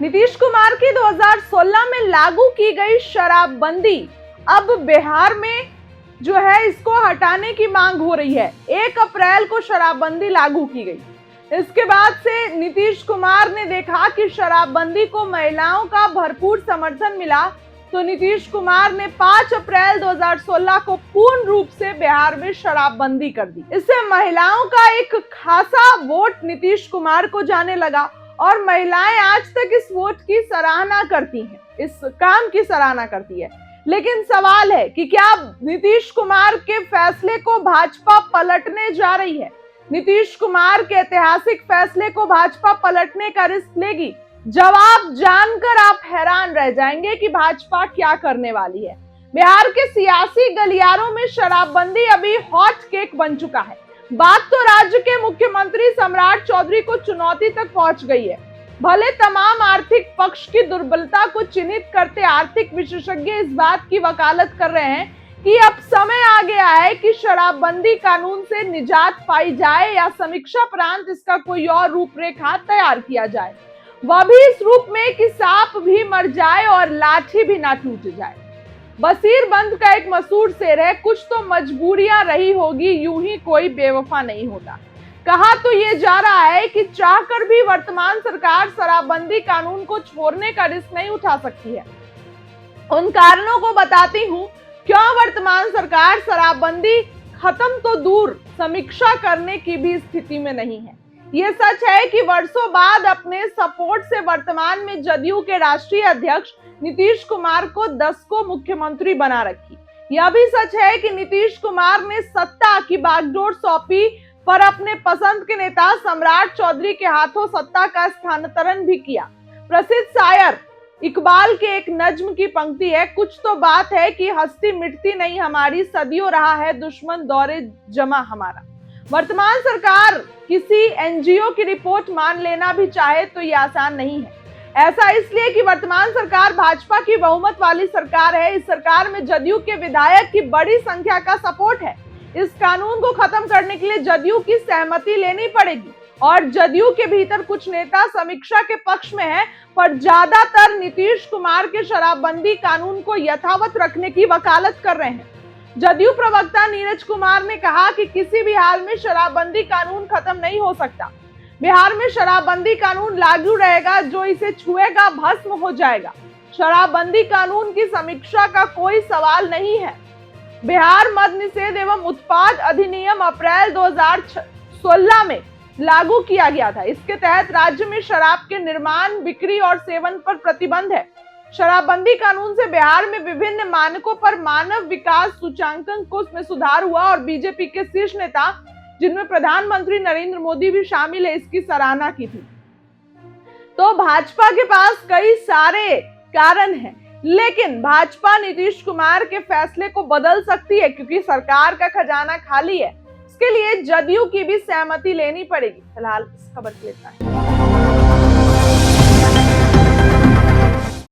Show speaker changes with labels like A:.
A: नीतीश कुमार की 2016 में लागू की गई शराबबंदी अब बिहार में जो है इसको हटाने की मांग हो रही है। 1 अप्रैल को शराबबंदी लागू की गई। इसके बाद से नीतीश कुमार ने देखा कि शराबबंदी को महिलाओं का भरपूर समर्थन मिला, तो नीतीश कुमार ने 5 अप्रैल 2016 को पूर्ण रूप से बिहार में शराबबंदी कर दी। इससे महिलाओं का एक खासा वोट नीतीश कुमार को जाने लगा और महिलाएं आज तक इस वोट की सराहना करती हैं, इस काम की सराहना करती है। लेकिन सवाल है कि क्या नीतीश कुमार के फैसले को भाजपा पलटने जा रही है? नीतीश कुमार के ऐतिहासिक फैसले को भाजपा पलटने का रिस्क लेगी? जवाब जानकर आप हैरान रह जाएंगे कि भाजपा क्या करने वाली है। बिहार के सियासी गलियारों में शराबबंदी अभी हॉट केक बन चुका है। बात तो राज्य के मुख्यमंत्री सम्राट चौधरी को चुनौती तक पहुंच गई है। भले तमाम आर्थिक पक्ष की दुर्बलता को चिन्हित करते आर्थिक विशेषज्ञ इस बात की वकालत कर रहे हैं कि अब समय आ गया है कि शराबबंदी कानून से निजात पाई जाए या समीक्षा प्रांत इसका कोई और रूपरेखा तैयार किया जाए, वह भी इस रूप में कि सांप भी मर जाए और लाठी भी ना टूट जाए। बसीरबंद का एक मशहूर शेर है, कुछ तो मजबूरियां रही होगी, यूं ही कोई बेवफा नहीं होता। कहा तो ये जा रहा है कि चाहकर भी वर्तमान सरकार शराबबंदी कानून को छोड़ने का रिस्क नहीं उठा सकती है। उन कारणों को बताती हूं क्यों वर्तमान सरकार शराबबंदी खत्म तो दूर समीक्षा करने की भी स्थिति में नहीं है। ये सच है कि वर्षों बाद अपने सपोर्ट से वर्तमान में जदयू के राष्ट्रीय अध्यक्ष नीतीश कुमार को 10 को मुख्यमंत्री बना रखी। यह भी सच है कि नीतीश कुमार ने सत्ता की बागडोर सौंपी पर अपने पसंद के नेता सम्राट चौधरी के हाथों सत्ता का स्थानांतरण भी किया। प्रसिद्ध शायर इकबाल के एक नज्म की पंक्ति है, कुछ तो बात है कि हस्ती मिटती नहीं हमारी, सदियों रहा है दुश्मन दौरे जमा हमारा। वर्तमान सरकार किसी एनजीओ की रिपोर्ट मान लेना भी चाहे तो यह आसान नहीं है। ऐसा इसलिए कि वर्तमान सरकार भाजपा की बहुमत वाली सरकार है। इस सरकार में जदयू के विधायक की बड़ी संख्या का सपोर्ट है। इस कानून को खत्म करने के लिए जदयू की सहमति लेनी पड़ेगी और जदयू के भीतर कुछ नेता समीक्षा के पक्ष में हैं, पर ज्यादातर नीतीश कुमार के शराबबंदी कानून को यथावत रखने की वकालत कर रहे हैं। जदयू प्रवक्ता नीरज कुमार ने कहा कि किसी भी हाल में शराबबंदी कानून खत्म नहीं हो सकता। बिहार में शराबबंदी कानून लागू रहेगा, जो इसे छुएगा भस्म हो जाएगा। शराबबंदी कानून की समीक्षा का कोई सवाल नहीं है। बिहार मद निषेध एवं उत्पाद अधिनियम अप्रैल 2016 में लागू किया गया था। इसके तहत राज्य में शराब के निर्माण, बिक्री और सेवन पर प्रतिबंध है। शराबबंदी कानून से बिहार में विभिन्न मानकों पर मानव विकास सूचांकन में सुधार हुआ और बीजेपी के शीर्ष नेता, जिनमें प्रधानमंत्री नरेंद्र मोदी भी शामिल है, इसकी सराहना की थी। तो भाजपा के पास कई सारे कारण हैं, लेकिन भाजपा नीतीश कुमार के फैसले को बदल सकती है क्योंकि सरकार का खजाना खाली है। इसके लिए जदयू की भी सहमति लेनी पड़ेगी। फिलहाल इस खबर के लिए